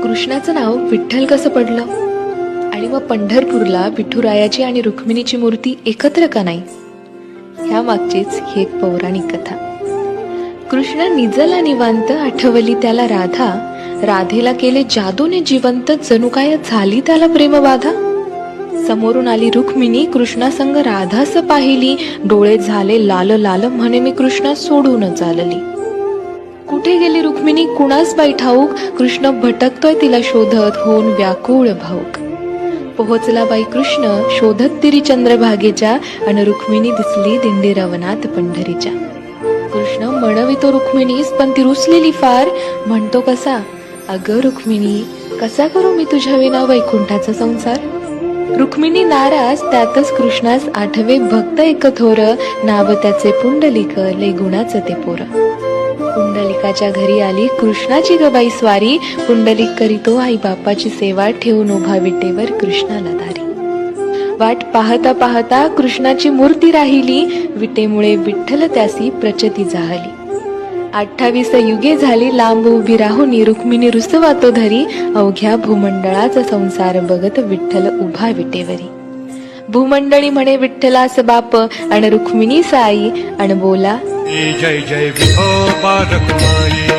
कृष्णाचं नाव विठ्ठल कसं पडलं आणि मग पंढरपूरला विठुरायाची आणि रुक्मिणीची मूर्ती एकत्र का नाही, ह्या मागचीच ही एक पौराणिक कथा. कृष्ण निजला निवांत, आठवली त्याला राधा, राधेला केले जादूने जिवंत, जणू काय झाली त्याला प्रेमबाधा. समोरून आली रुक्मिणी, कृष्णासंग राधास पाहिली, डोळे झाले लाल लाल, म्हणे मी कृष्णा सोडून चालली. कुठे गेली रुक्मिणी कुणास बाई ठाऊक, कृष्ण भटकतोय तिला शोधत, होऊन व्याकुळ भाऊक. पोहोचला बाई कृष्ण शोधत तिरी चंद्रभागेच्या, अन रुक्मिणी दिसली दिंडी रवनात पंढरीच्या. कृष्ण म्हणवितो रुक्मिणीस, पण ती रुसलेली फार, म्हणतो कसा, अगं रुक्मिणी कसा करू मी तुझ्या विना वैकुंठाचा संसार. रुक्मिणी नाराज, त्यातच कृष्णास आठवे भक्त एक थोर, नाव त्याचे पुंडलिक, लय गुणाचं ते पोर. पुंडलिकाच्या घरी आली कृष्णाची गबाई स्वारी, पुंडलिक करीतो आई बापाची सेवा, ठेवून उभा विटेवर कृष्णाला दारी. वाट पाहता पाहता कृष्णाची मूर्ती राहिली, विटेमुळे विठ्ठल त्यासी प्रचती जाहली. 28 युगे झाली लांब उभी राहून, रुक्मिणी रुसवा तो धरी, अवघ्या भूमंडळाचा संसार बघत विठ्ठल उभा विटेवरी. भूमंडळी म्हणे विठ्ठलास बाप, अन रुक्मिणी साई, अन बोला जय जय विठोबा रखुमाई.